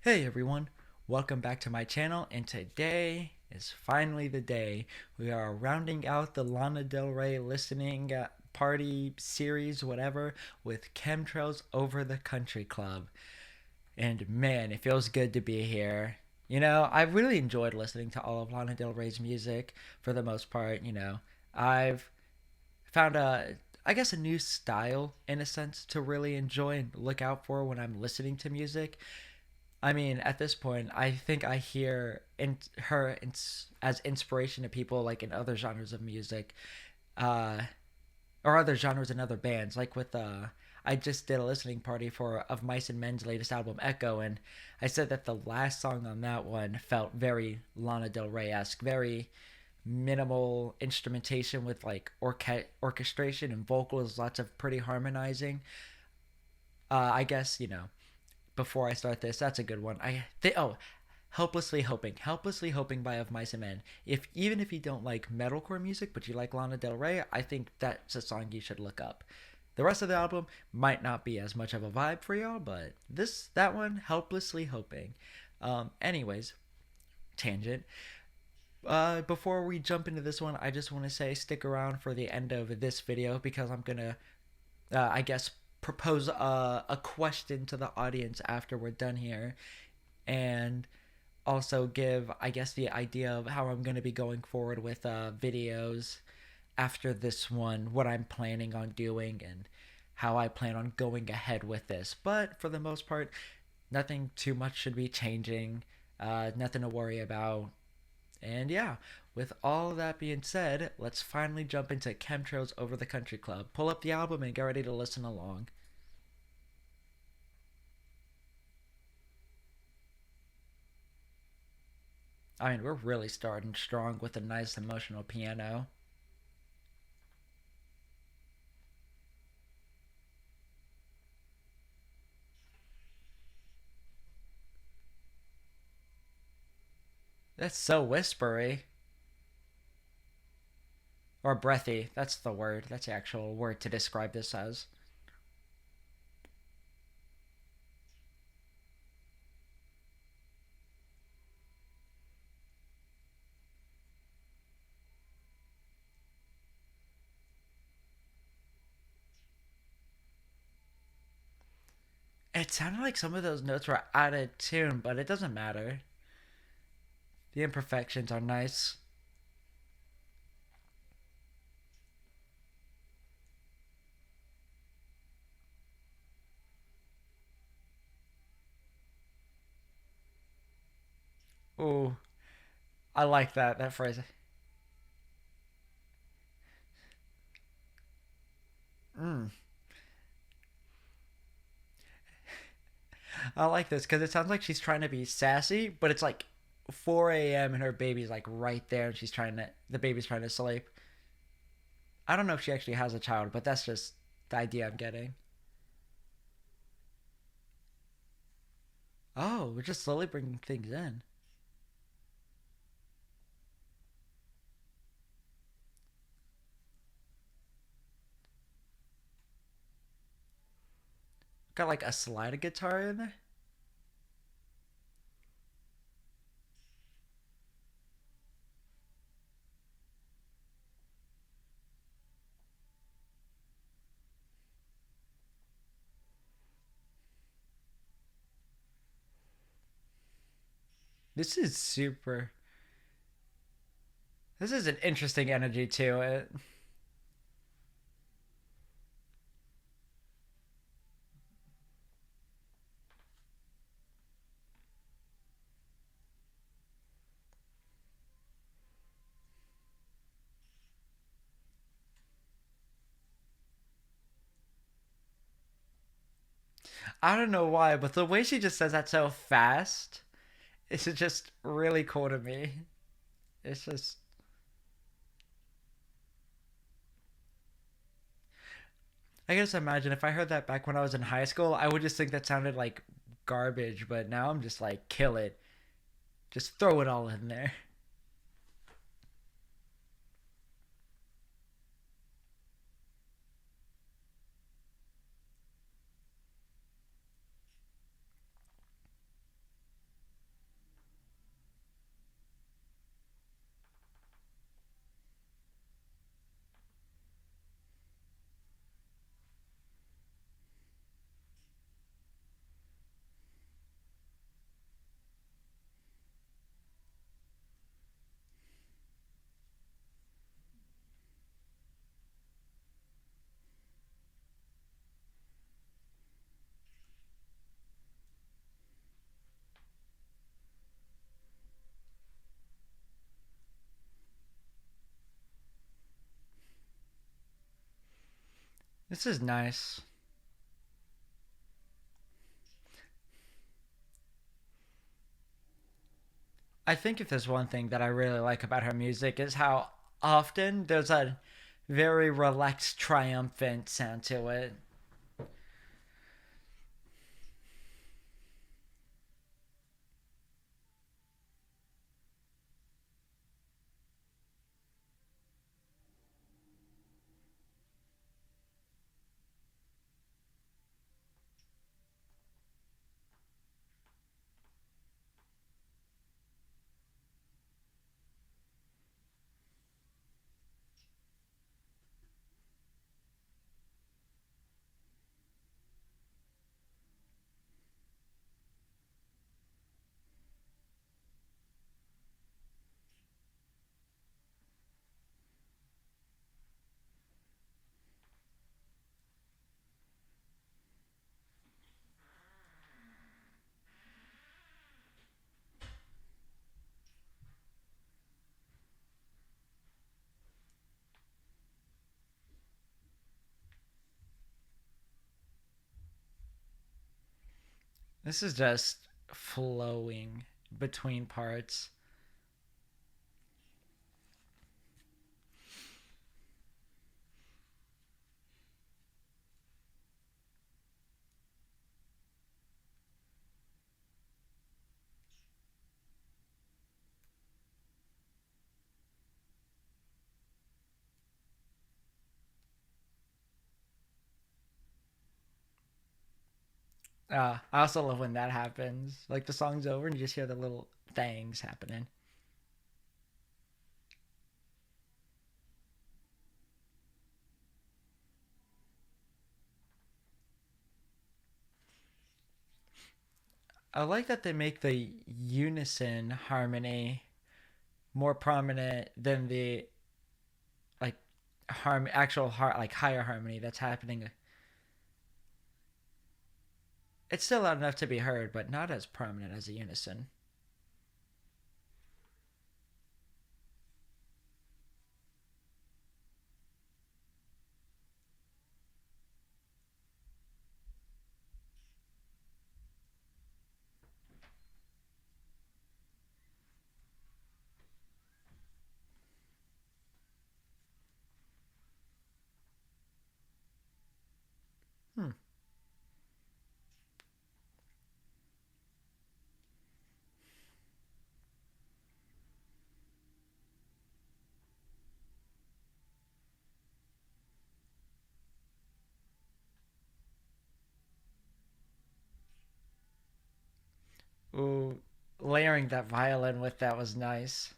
Hey everyone, welcome back to my channel, and today is finally the day. We are rounding out the Lana Del Rey listening party series, whatever, with Chemtrails Over the Country Club. And man, it feels good to be here. I really enjoyed listening to all of Lana Del Rey's music for the most part. I've found I guess a new style in a sense to really enjoy and look out for when I'm listening to music. I mean, at this point, I think I hear as inspiration to people like in other genres of music, uh, or other genres and other bands. Like I just did a listening party for of Mice and Men's latest album Echo, and I said that the last song on that one felt very Lana Del Rey esque, very minimal instrumentation with like orchestration and vocals, lots of pretty harmonizing. I guess before I start this, that's a good one. Helplessly Hoping by Of Mice and Men. If Even if you don't like metalcore music, but you like Lana Del Rey, I think that's a song you should look up. The rest of the album might not be as much of a vibe for y'all, but that one, Helplessly Hoping. Anyways, tangent. Before we jump into this one, I just want to say stick around for the end of this video because I'm gonna I guess, propose a question to the audience after we're done here, and also give, I guess, the idea of how I'm going to be going forward with videos after this one, what I'm planning on doing, and how I plan on going ahead with this. But for the most part, nothing too much should be changing, nothing to worry about. And yeah, with all that being said, let's finally jump into Chemtrails Over the Country Club. Pull up the album and get ready to listen along. I mean, we're really starting strong with a nice emotional piano. That's so whispery. Or breathy. That's the word. That's the actual word to describe this as. It sounded like some of those notes were out of tune, but it doesn't matter. The imperfections are nice. Ooh, I like that phrase. Mm. I like this because it sounds like she's trying to be sassy, but it's like 4 a.m. and her baby's like right there, and the baby's trying to sleep. I don't know if she actually has a child, but that's just the idea I'm getting. Oh, we're just slowly bringing things in. Got like a slide guitar in there. This is super. This is an interesting energy to it. I don't know why, but the way she just says that so fast, it's just really cool to me. It's just. I can just imagine if I heard that back when I was in high school, I would just think that sounded like garbage, but now I'm just like, kill it. Just throw it all in there. This is nice. I think if there's one thing that I really like about her music is how often there's a very relaxed, triumphant sound to it. This is just flowing between parts. I also love when that happens. Like the song's over and you just hear the little things happening. I like that they make the unison harmony more prominent than the like actual like higher harmony that's happening. It's still loud enough to be heard, but not as prominent as a unison. Hmm. Ooh, layering that violin with that was nice.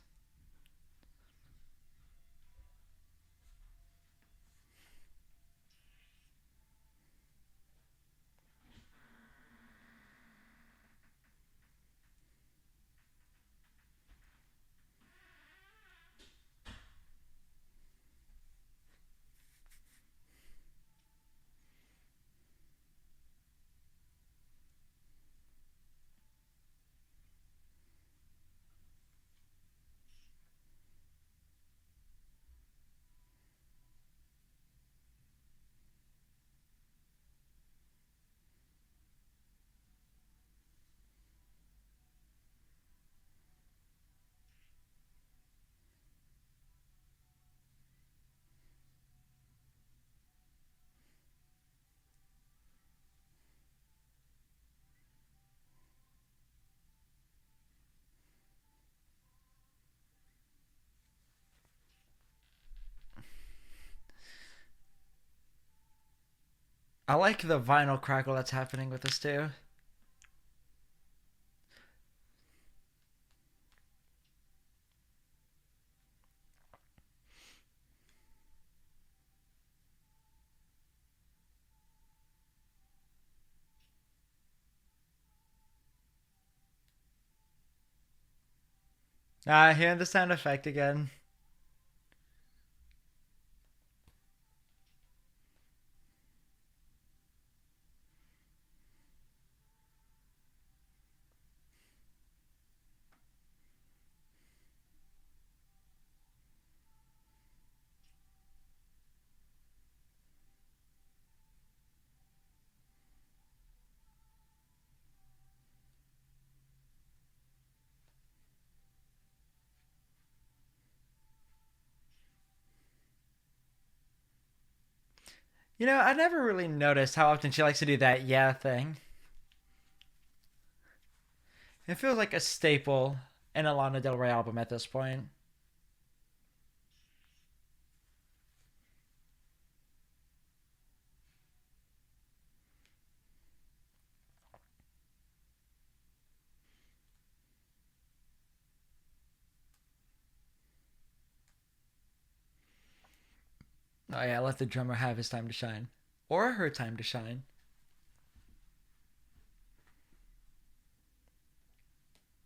I like the vinyl crackle that's happening with this too. Ah, hearing the sound effect again. I never really noticed how often she likes to do that yeah thing. It feels like a staple in a Lana Del Rey album at this point. Oh yeah, let the drummer have his time to shine. Or her time to shine.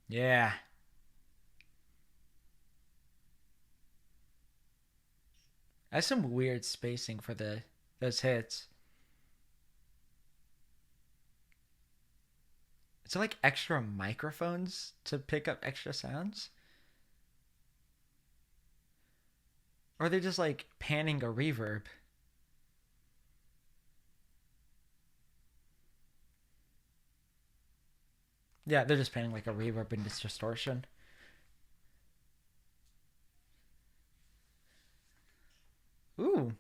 Yeah. That's some weird spacing for the those hits. Is it like extra microphones to pick up extra sounds? Or are they just like panning a reverb? Yeah, they're just panning like a reverb and distortion. Ooh.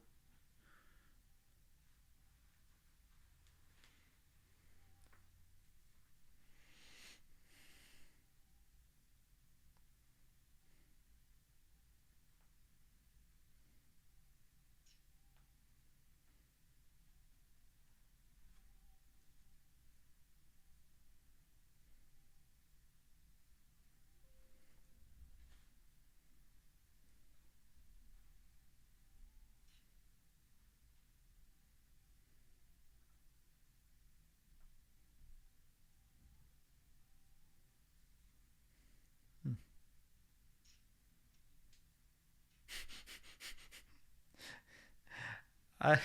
I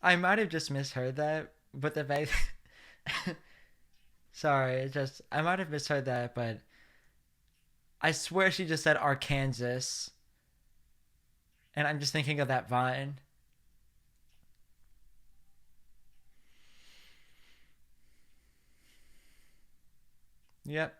I might have just misheard that, but the fact sorry, it just I might have misheard that, but I swear she just said Arkansas, and I'm just thinking of that vine. Yep.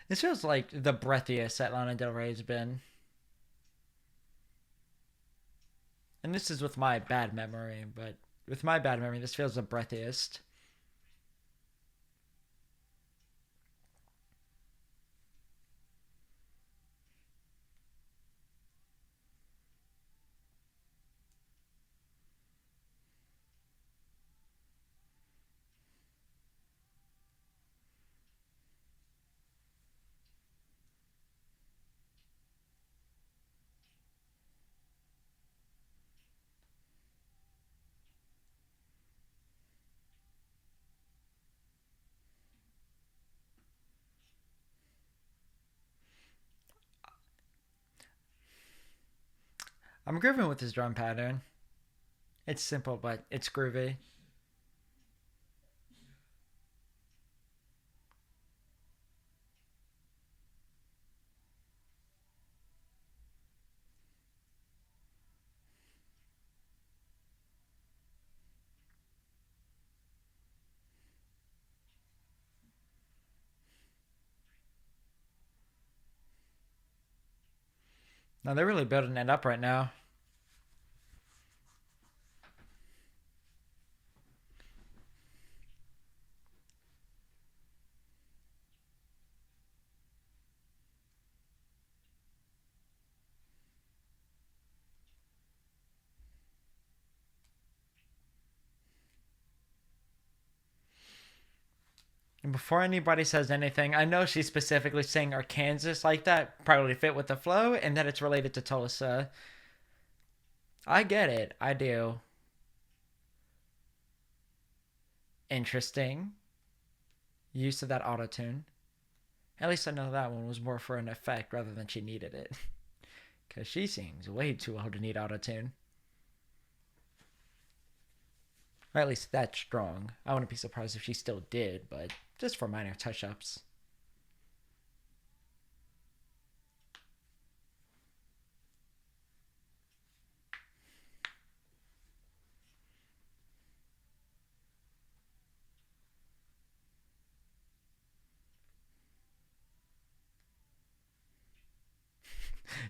This feels like the breathiest that Lana Del Rey's been. And this is with my bad memory, but with my bad memory, this feels the breathiest. I'm grooving with this drum pattern. It's simple, but it's groovy. Now they're really building it up right now. And before anybody says anything, I know she's specifically saying Arkansas like that, probably fit with the flow, and that it's related to Tulsa. I get it. I do. Interesting use of that auto tune. At least I know that one was more for an effect rather than she needed it. Because she sings way too well to need auto tune. Or at least that strong. I wouldn't be surprised if she still did, but just for minor touch ups.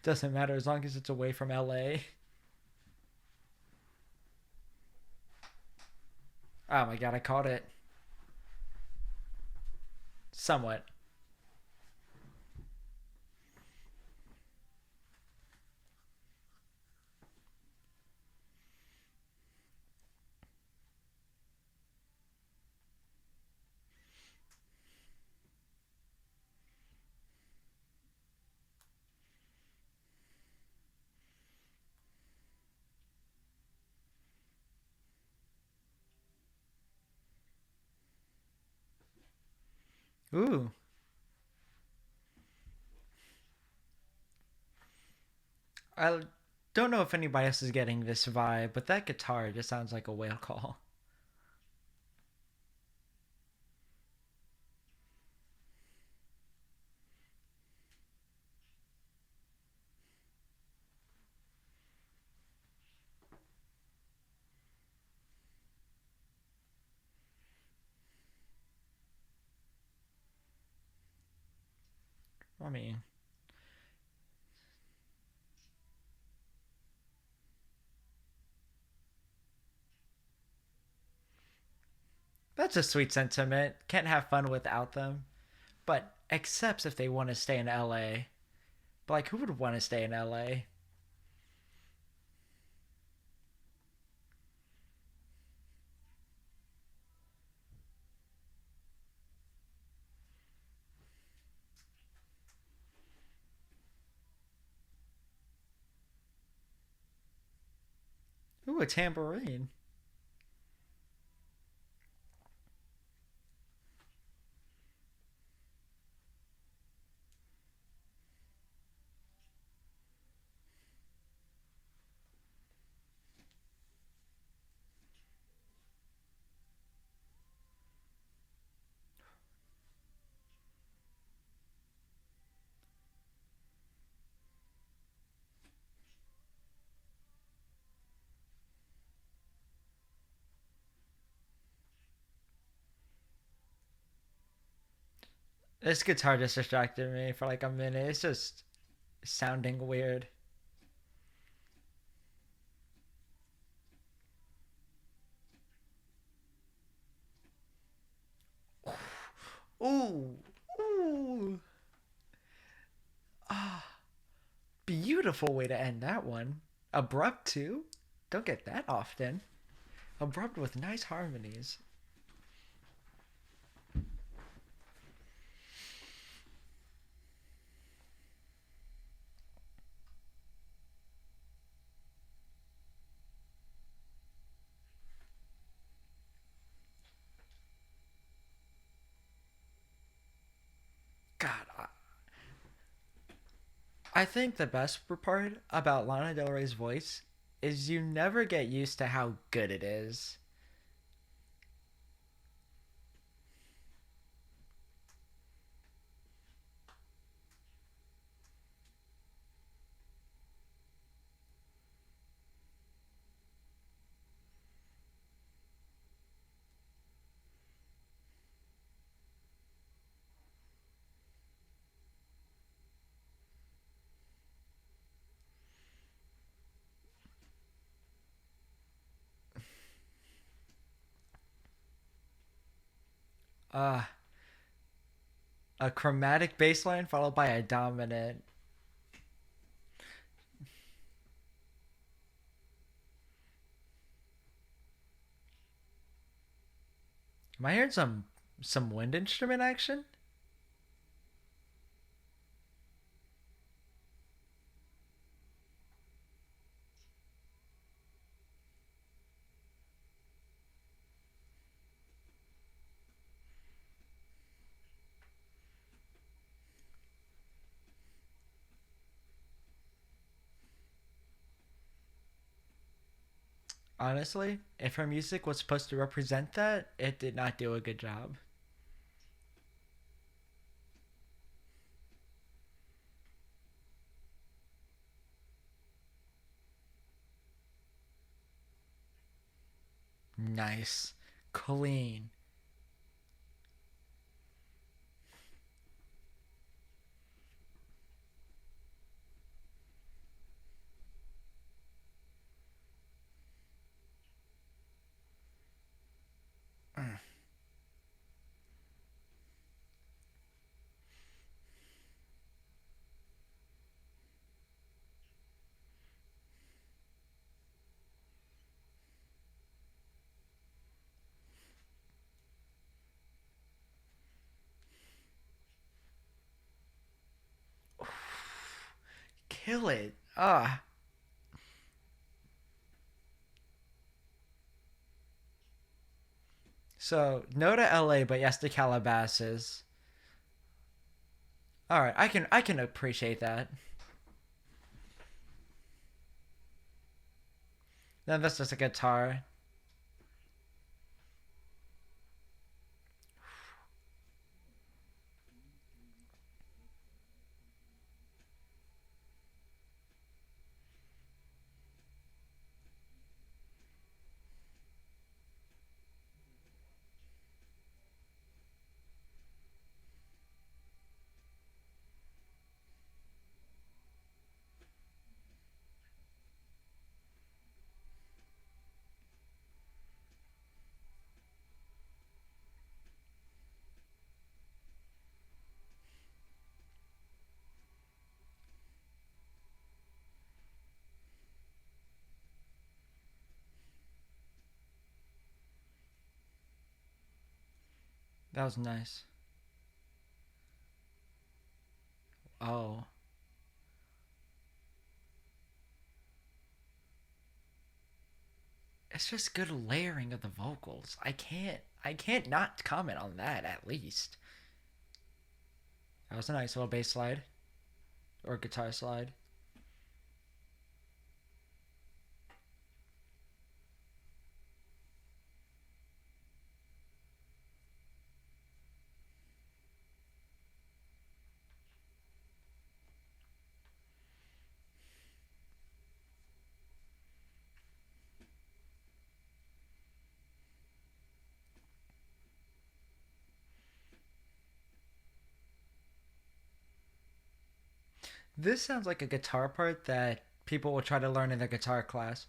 Doesn't matter as long as it's away from LA. Oh my god, I caught it. Somewhat. Ooh. I don't know if anybody else is getting this vibe, but that guitar just sounds like a whale call. I mean, that's a sweet sentiment. Can't have fun without them. But except if they want to stay in LA. But like, who would want to stay in LA? Ooh, a tambourine. This guitar just distracted me for like a minute. It's just sounding weird. Ooh, ooh, ah, beautiful way to end that one. Abrupt too. Don't get that often. Abrupt with nice harmonies. God, I think the best part about Lana Del Rey's voice is you never get used to how good it is. Uh, a chromatic bass line followed by a dominant. Am I hearing some wind instrument action? Honestly, if her music was supposed to represent that, it did not do a good job. Nice. Clean. kill it. Ah. So no to LA, but yes to Calabasas. All right, I can appreciate that. Then that's just a guitar. That was nice. Oh, it's just good layering of the vocals. I can't not comment on that at least. That was a nice little bass slide or guitar slide. This sounds like a guitar part that people will try to learn in their guitar class.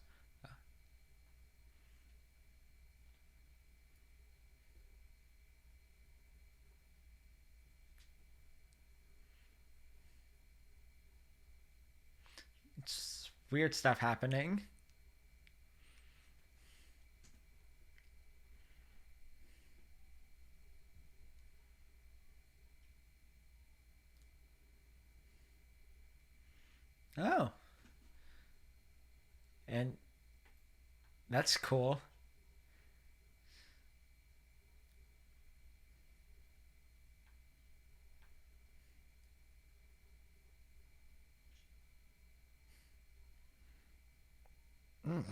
It's weird stuff happening. Oh, and that's cool. Mm.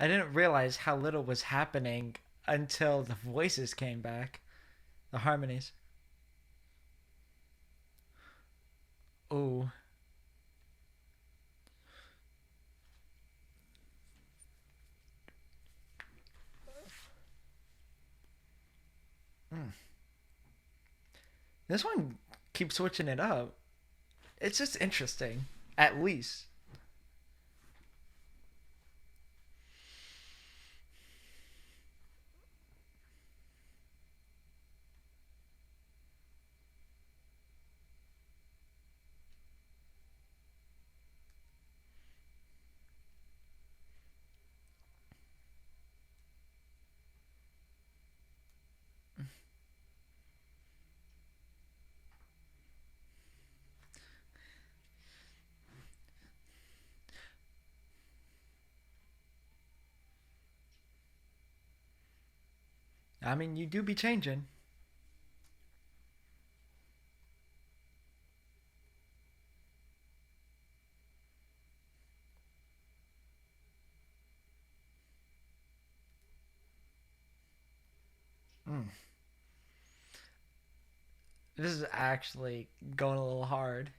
I didn't realize how little was happening until the voices came back, the harmonies. Oh, mm. This one keeps switching it up. It's just interesting, at least. I mean, you do be changing. Mm. This is actually going a little hard.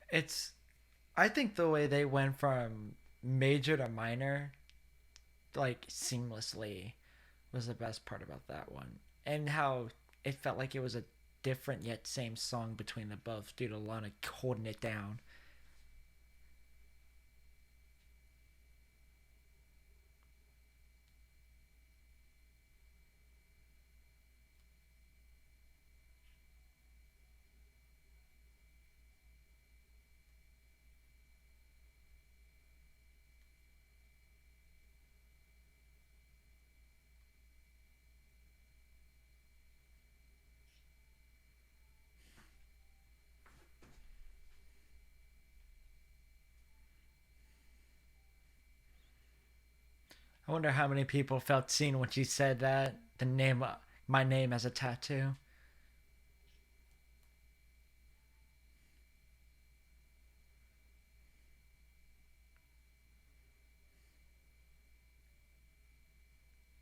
It's I think the way they went from major to minor like seamlessly was the best part about that one. And how it felt like it was a different yet same song between the both due to Lana holding it down. I wonder how many people felt seen when she said that the name, my name as a tattoo.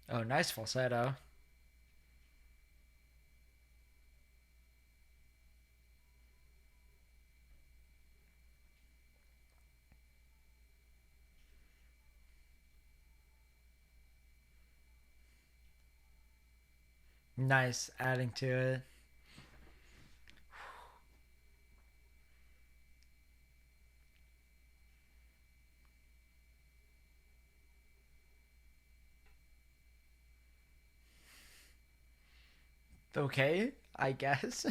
Oh, nice falsetto. Nice adding to it. Okay, I guess.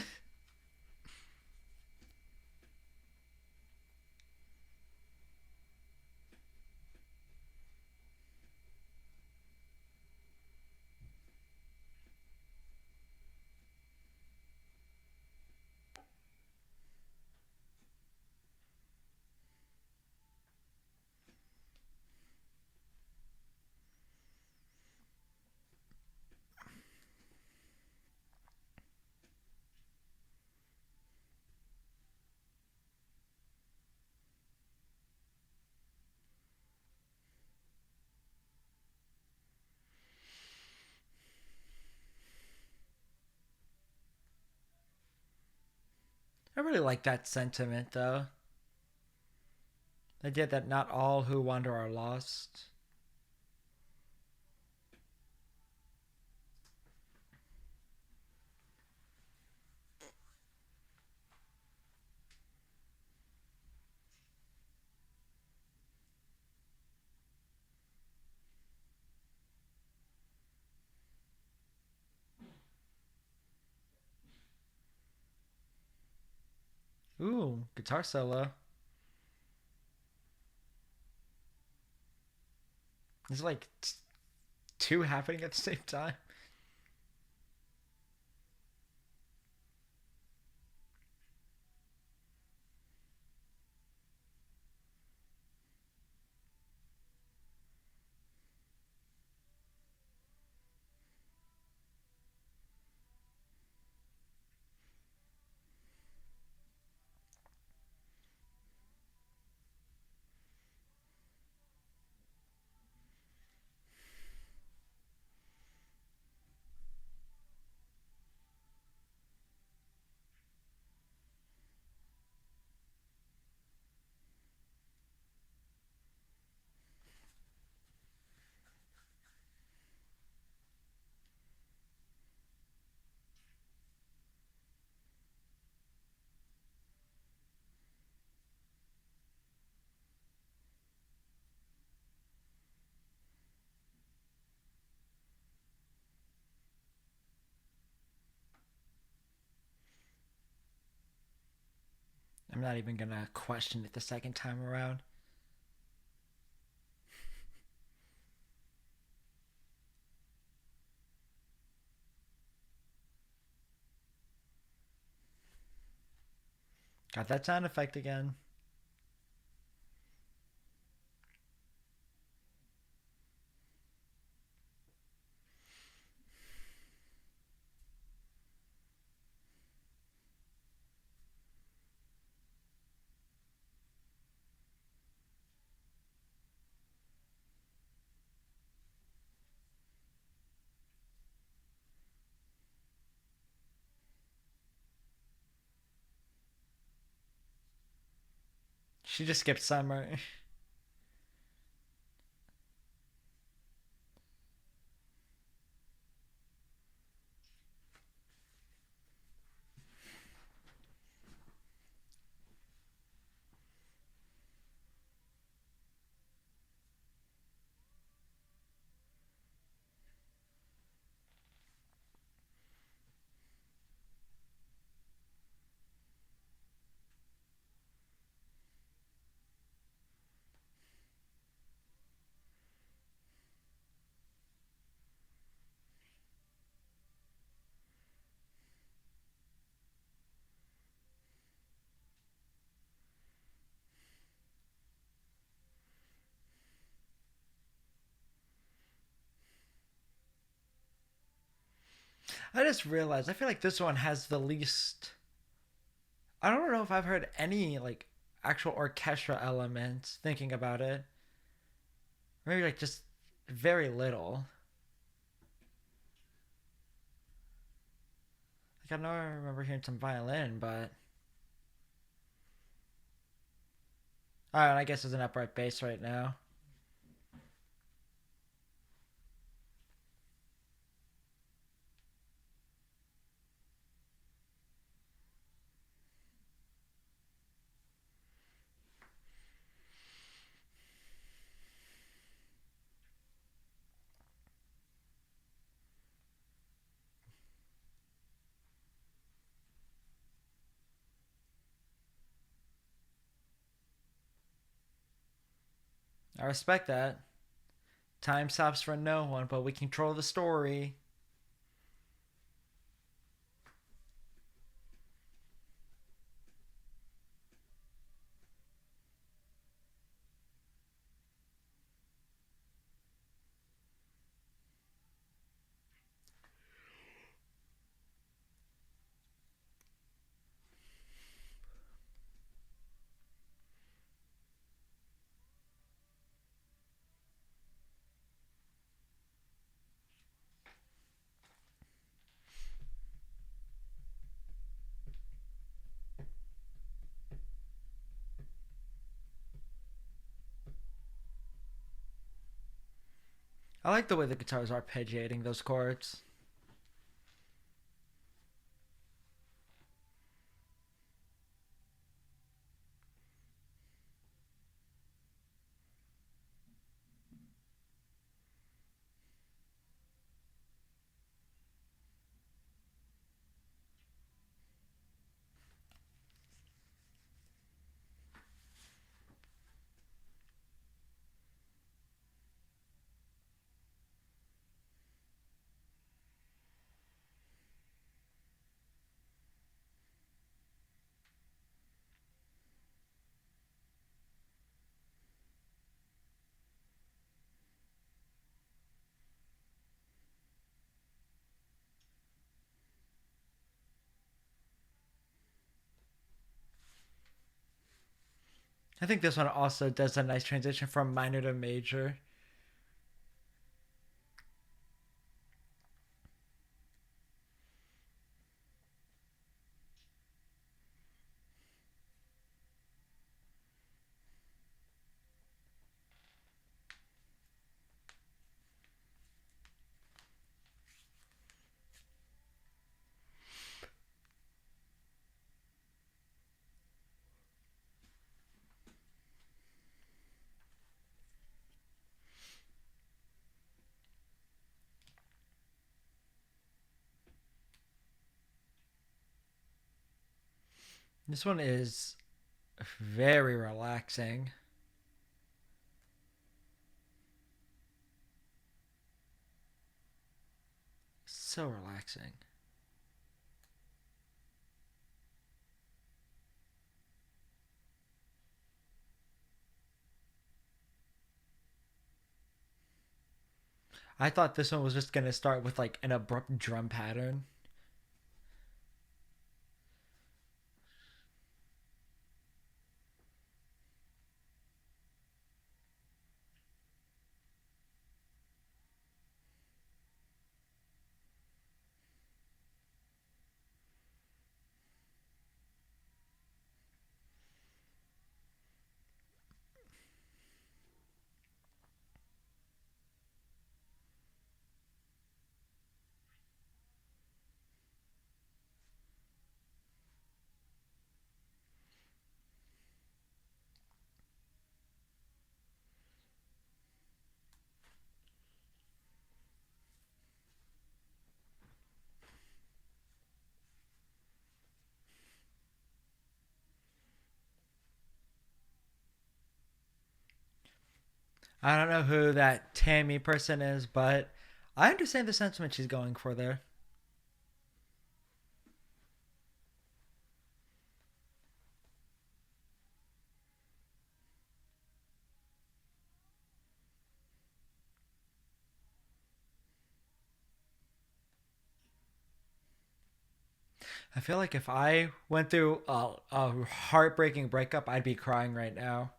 I really like that sentiment though. The idea that not all who wander are lost. Ooh, guitar solo. It's like two happening at the same time. I'm not even gonna question it the second time around. Got that sound effect again. She just skipped summer. I just realized I feel like this one has the least. I don't know if I've heard any like actual orchestra elements. Thinking about it, maybe like just very little. Like I know I remember hearing some violin, but I guess it's an upright bass right now. I respect that. Time stops for no one, but we control the story. I like the way the guitar's arpeggiating those chords. I think this one also does a nice transition from minor to major. This one is very relaxing. So relaxing. I thought this one was just gonna start with like an abrupt drum pattern. I don't know who that Tammy person is, but I understand the sentiment she's going for there. I feel like if I went through a heartbreaking breakup, I'd be crying right now.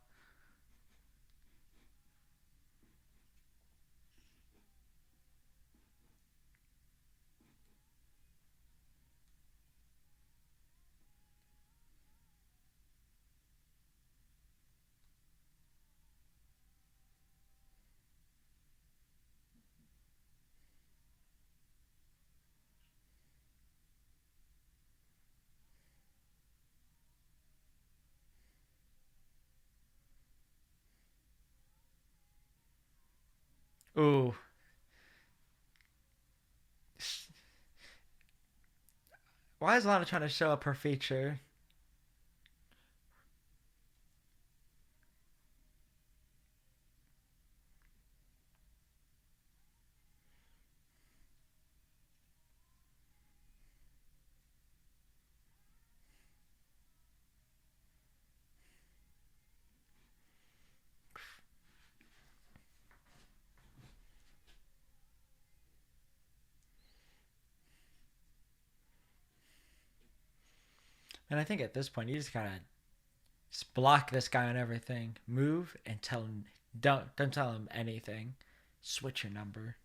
Ooh, why is Lana trying to show up her feature? And I think at this point, you just gotta just block this guy on everything. Move and tell him don't tell him anything. Switch your number.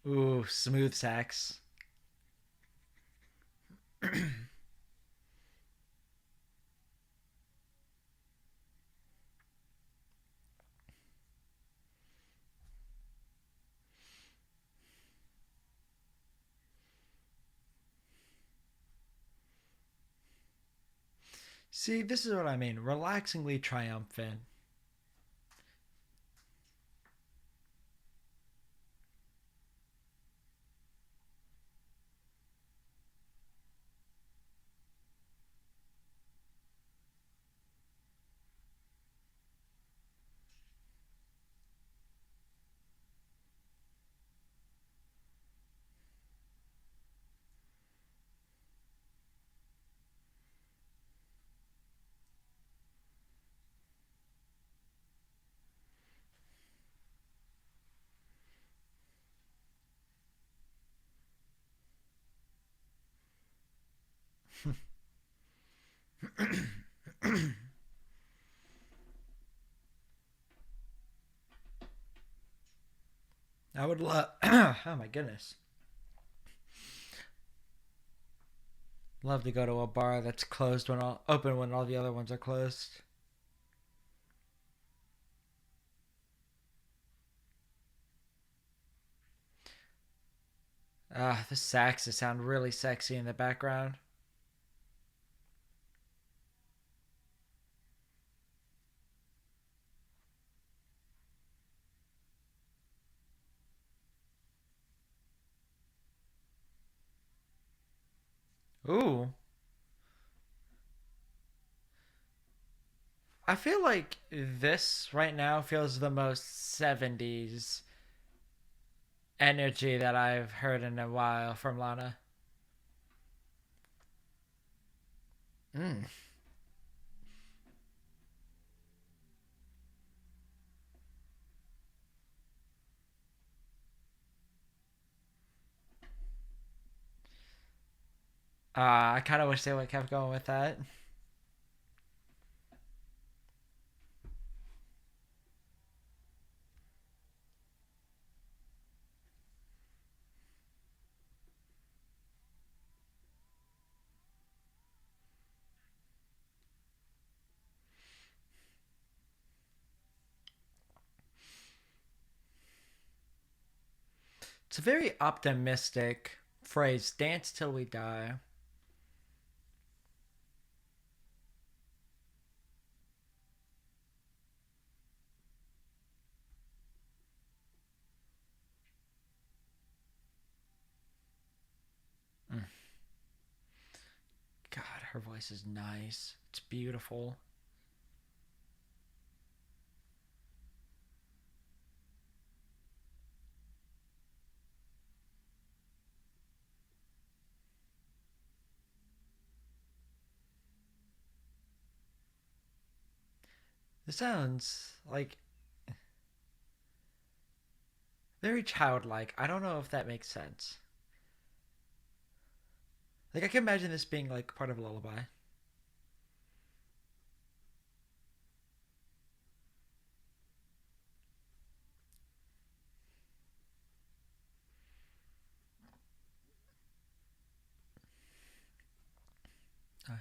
Ooh, smooth sax. See, this is what I mean. Relaxingly triumphant. I would love. Oh my goodness. Love to go to a bar that's closed when all open when all the other ones are closed. The saxes sound really sexy in the background. Ooh. I feel like this right now feels the most 70s energy that I've heard in a while from Lana. Mm. I kind of wish they would have kept going with that. It's a very optimistic phrase. Dance till we die. Mm. God, her voice is nice. It's beautiful. This sounds like very childlike. I don't know if that makes sense. Like I can imagine this being like part of a lullaby. Uh,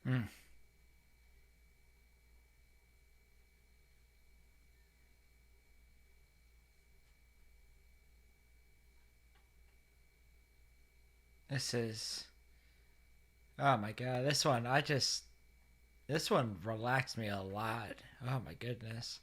mm. This is. Oh my god, this one. This one relaxed me a lot. Oh my goodness.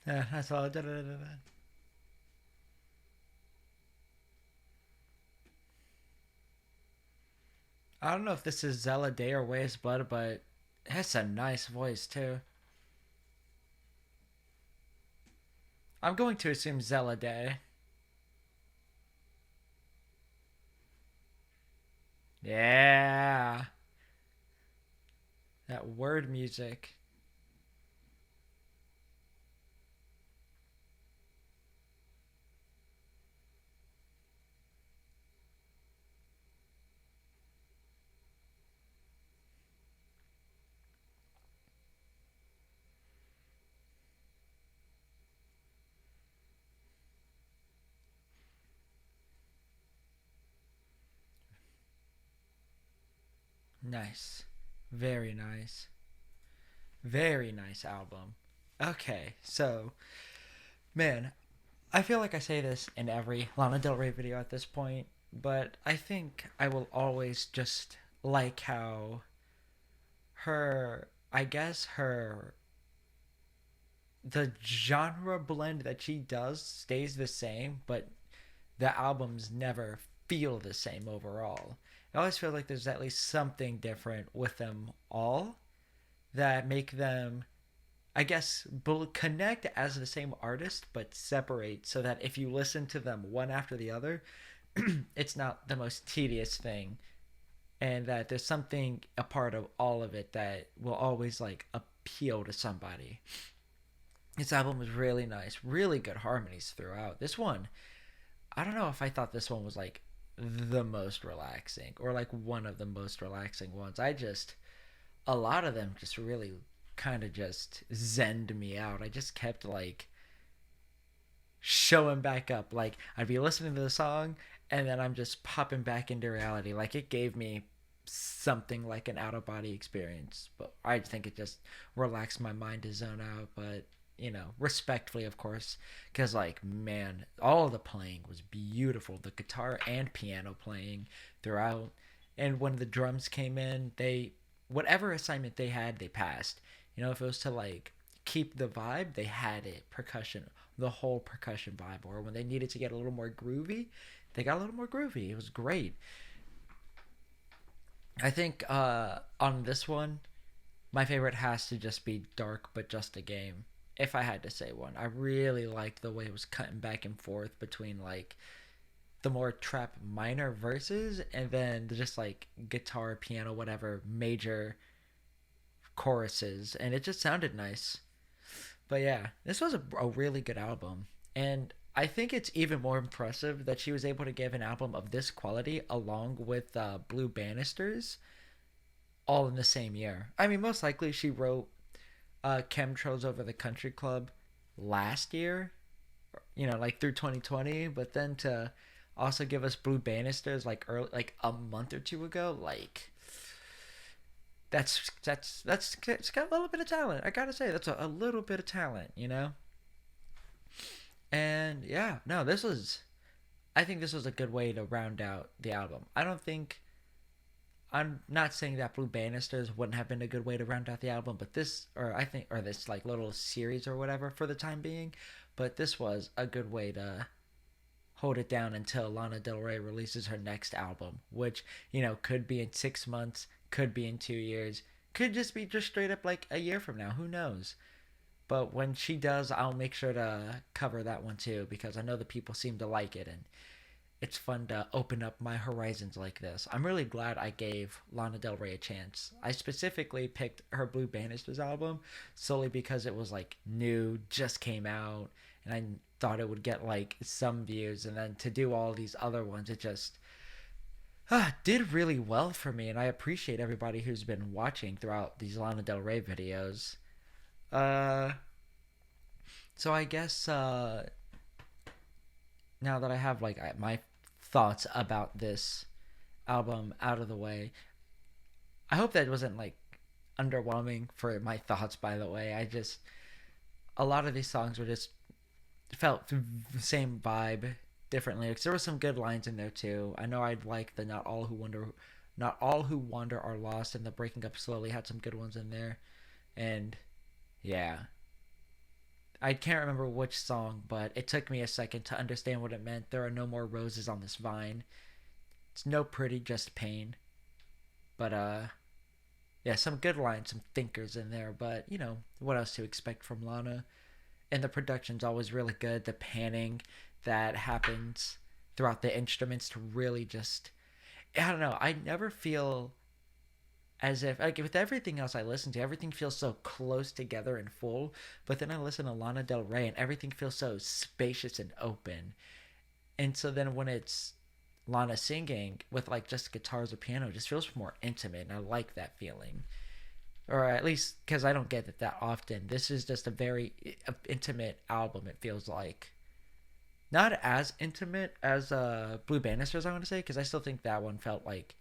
Yeah, that's all. Da, da, da, da. I don't know if this is Zella Day or Waves Blood, but it has a nice voice too. I'm going to assume Zella Day. Yeah, that word music. Nice. Very nice. Very nice album. Okay, so man, I feel like I say this in every Lana Del Rey video at this point, but I think I will always just like how I guess the genre blend that she does stays the same, but the albums never feel the same overall. I always feel like there's at least something different with them all that make them, I guess, connect as the same artist but separate so that if you listen to them one after the other, it's not the most tedious thing, and that there's something a part of all of it that will always like appeal to somebody. This album was really nice, really good harmonies throughout. This one, I don't know if I thought this one was like the most relaxing or like one of the most relaxing ones. A lot of them just really kind of just zenned me out. I just kept like showing back up. Like I'd be listening to the song and then I'm just popping back into reality. Like it gave me something like an out of body experience. But I think it just relaxed my mind to zone out. But respectfully, of course, because like man, all of the playing was beautiful. The guitar and piano playing throughout, and when the drums came in, they whatever assignment they had, they passed. If it was to like keep the vibe, they had it. Percussion, the whole percussion vibe. Or when they needed to get a little more groovy, they got a little more groovy. It was great. I think on this one, my favorite has to just be Dark But Just a Game. If I had to say one, I really liked the way it was cutting back and forth between like the more trap minor verses and then just like guitar, piano, whatever major choruses, and it just sounded nice. But yeah, this was a really good album, and I think it's even more impressive that she was able to give an album of this quality along with Blue Banisters all in the same year. I mean, most likely she wrote Chemtrails Over the Country Club last year, like through 2020, but then to also give us Blue Banisters like early, like a month or two ago, like that's it's got a little bit of talent. I gotta say that's a little bit of talent. And yeah, no, I think this was a good way to round out the album. I'm not saying that Blue Banisters wouldn't have been a good way to round out the album, but this like little series or whatever for the time being, but this was a good way to hold it down until Lana Del Rey releases her next album, which, could be in 6 months, could be in 2 years, could just be just straight up like a year from now. Who knows? But when she does, I'll make sure to cover that one too, because I know the people seem to like it, and it's fun to open up my horizons like this. I'm really glad I gave Lana Del Rey a chance. I specifically picked her Blue Banisters album solely because it was like new, just came out, and I thought it would get like some views, and then to do all these other ones, it just did really well for me, and I appreciate everybody who's been watching throughout these Lana Del Rey videos. Uh, so I guess now that I have like my thoughts about this album out of the way, I hope that wasn't like underwhelming for my thoughts. By the way, a lot of these songs were just felt the same vibe, different lyrics. There were some good lines in there too. I know I'd like the not all who wander are lost, and the breaking up slowly had some good ones in there. And yeah, I can't remember which song, but it took me a second to understand what it meant. There are no more roses on this vine. It's no pretty, just pain. But yeah, some good lines, some thinkers in there. But what else to expect from Lana? And the production's always really good. The panning that happens throughout the instruments to really just, I don't know. I never feel as if, like, with everything else I listen to, everything feels so close together and full. But then I listen to Lana Del Rey and everything feels so spacious and open. And so then when it's Lana singing with like just guitars or piano, it just feels more intimate, and I like that feeling. Or at least because I don't get it that often. This is just a very intimate album. It feels like not as intimate as Blue Banisters, I want to say, because I still think that one felt like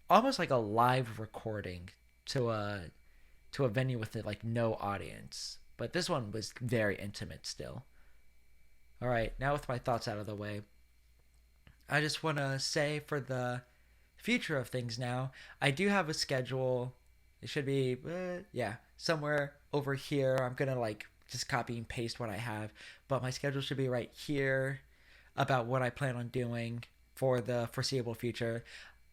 almost like a live recording to a venue with like no audience. But this one was very intimate still. All right, now with my thoughts out of the way, I just want to say for the future of things now, I do have a schedule. It should be, yeah, somewhere over here. I'm going to like just copy and paste what I have, but my schedule should be right here about what I plan on doing for the foreseeable future.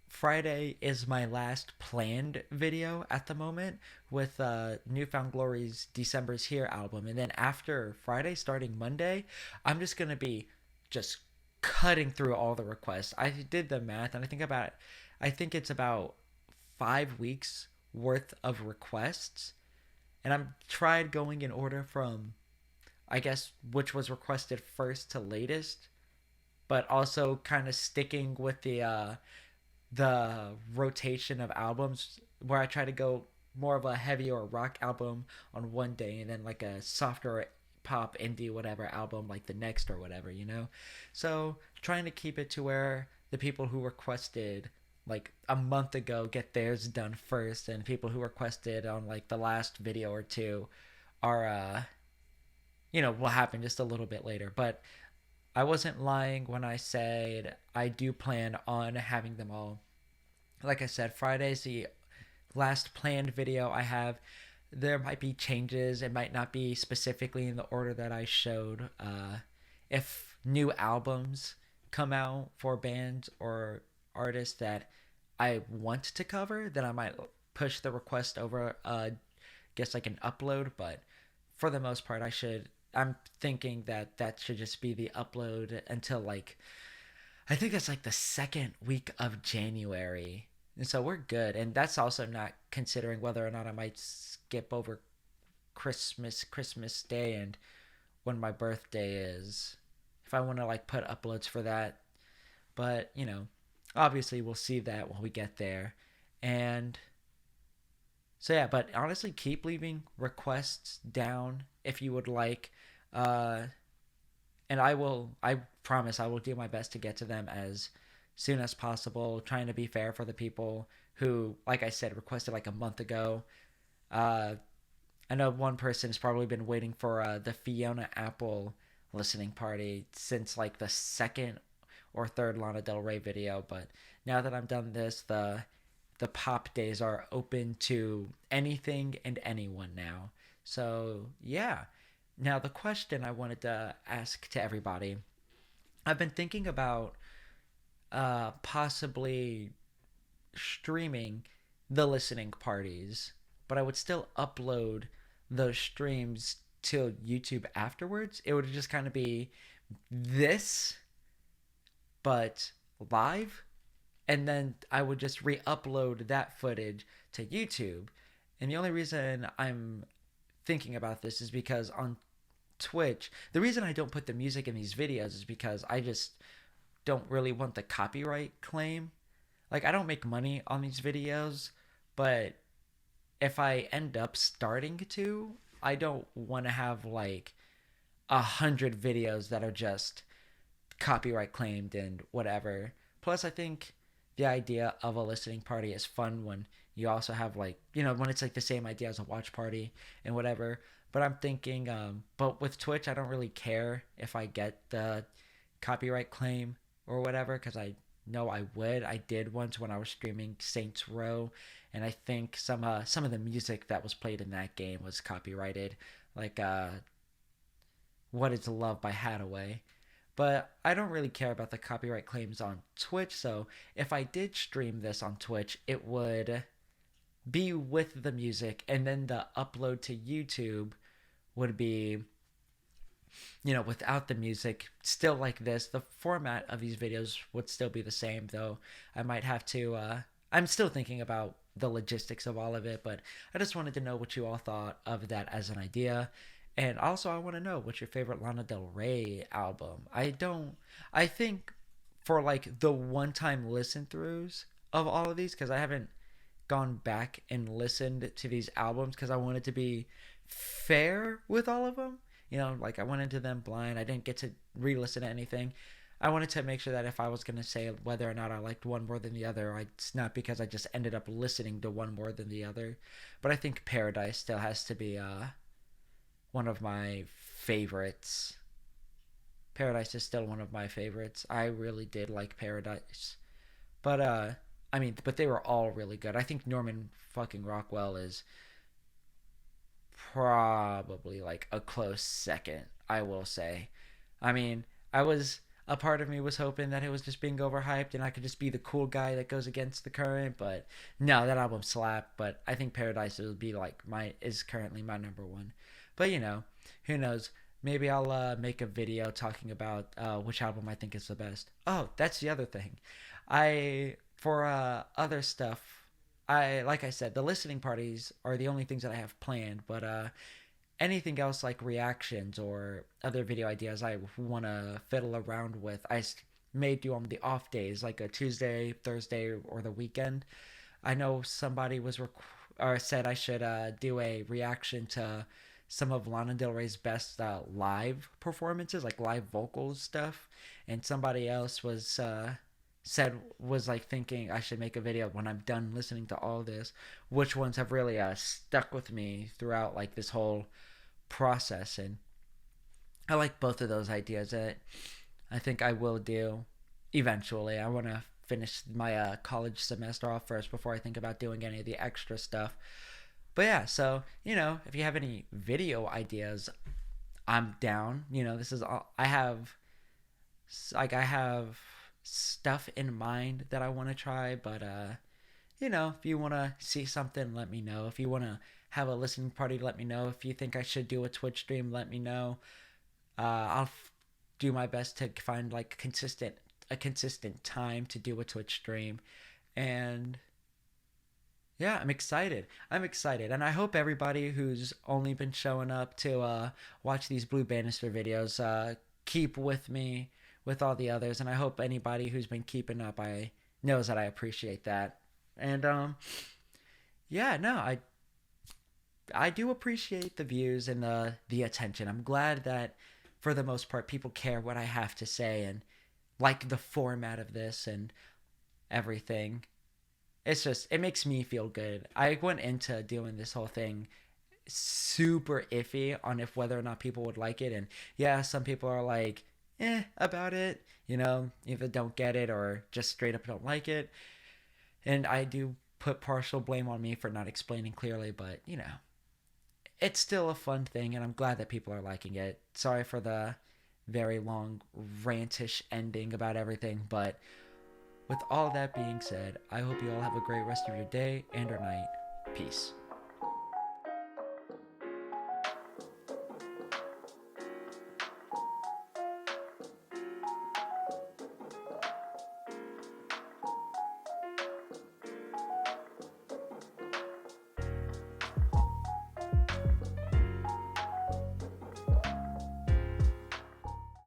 Friday is my last planned video at the moment with Newfound Glory's December's Here album. And then after Friday, starting Monday, I'm just going to be just cutting through all the requests. I did the math and I think it's about 5 weeks worth of requests. And I'm tried going in order from, I guess, which was requested first to latest, but also kind of sticking with the rotation of albums where I try to go more of a heavier rock album on one day and then like a softer pop indie whatever album like the next or whatever, you know? So trying to keep it to where the people who requested like a month ago get theirs done first, and people who requested on like the last video or two are will happen just a little bit later. But I wasn't lying when I said I do plan on having them all. Like I said, Friday's the last planned video I have. There might be changes. It might not be specifically in the order that I showed. If new albums come out for bands or artists that I want to cover, then I might push the request over, guess like an upload. But for the most part, I'm thinking that should just be the upload until like, I think that's like the second week of January. And so we're good. And that's also not considering whether or not I might skip over Christmas Day and when my birthday is. If I want to like put uploads for that. But, obviously we'll see that when we get there. And so yeah, but honestly keep leaving requests down if you would like. And I promise I will do my best to get to them as soon as possible, trying to be fair for the people who, like I said, requested like a month ago. I know one person has probably been waiting for the Fiona Apple listening party since like the second or third Lana Del Rey video, but now that I'm done this, the pop days are open to anything and anyone now. So yeah. Now the question I wanted to ask to everybody, I've been thinking about possibly streaming the listening parties, but I would still upload those streams to YouTube afterwards. It would just kind of be this, but live, and then I would just re-upload that footage to YouTube. And the only reason I'm thinking about this is because on Twitch, the reason I don't put the music in these videos is because I just don't really want the copyright claim. Like, I don't make money on these videos, but if I end up starting to, I don't want to have like 100 videos that are just copyright claimed and whatever. Plus, I think the idea of a listening party is fun when you also have like, when it's like the same idea as a watch party and whatever. But I'm thinking, but with Twitch, I don't really care if I get the copyright claim or whatever, because I know I would. I did once when I was streaming Saints Row, and I think some of the music that was played in that game was copyrighted, like What Is Love by Hathaway. But I don't really care about the copyright claims on Twitch, so if I did stream this on Twitch, it would be with the music, and then the upload to YouTube would be, without the music, still like this. The format of these videos would still be the same, though I might have to, I'm still thinking about the logistics of all of it, but I just wanted to know what you all thought of that as an idea. And also, I want to know what's your favorite Lana Del Rey album. I think for like the one-time listen-throughs of all of these, because I haven't gone back and listened to these albums because I wanted to be fair with all of them. Like I went into them blind. I didn't get to re-listen to anything. I wanted to make sure that if I was going to say whether or not I liked one more than the other, it's not because I just ended up listening to one more than the other. But I think Paradise still has to be one of my favorites. Paradise is still one of my favorites. I really did like Paradise. But I mean, but they were all really good. I think Norman fucking Rockwell is probably like a close second, I will say. I mean, I was a part of me was hoping that it was just being overhyped and I could just be the cool guy that goes against the current, but no, that album slapped. But I think Paradise will be like my is currently my number one. But who knows? Maybe I'll make a video talking about which album I think is the best. Oh, that's the other thing. I for other stuff, I like I said, the listening parties are the only things that I have planned. But anything else like reactions or other video ideas I want to fiddle around with, may do on the off days, like a Tuesday, Thursday, or the weekend. I know somebody or said I should do a reaction to some of Lana Del Rey's best live performances, like live vocals stuff, and somebody else was like thinking I should make a video when I'm done listening to all this, which ones have really stuck with me throughout like this whole process. And I like both of those ideas. That I think I will do eventually. I want to finish my college semester off first before I think about doing any of the extra stuff. But yeah, so if you have any video ideas, I'm down. This is all I have. I have stuff in mind that I want to try, but if you want to see something, let me know. If you want to have a listening party, let me know. If you think I should do a Twitch stream, let me know. I'll do my best to find like a consistent time to do a Twitch stream. And yeah, I'm excited. And I hope everybody who's only been showing up to watch these Blue Banister videos keep with me with all the others. And I hope anybody who's been keeping up, I knows that I appreciate that. And yeah, no, I do appreciate the views and the attention. I'm glad that for the most part people care what I have to say and like the format of this and everything. It makes me feel good. I went into doing this whole thing super iffy on if whether or not people would like it, and yeah, some people are like about it, either don't get it or just straight up don't like it. And I do put partial blame on me for not explaining clearly, but it's still a fun thing, and I'm glad that people are liking it. Sorry for the very long rantish ending about everything, but with all that being said, I hope you all have a great rest of your day and or night. Peace.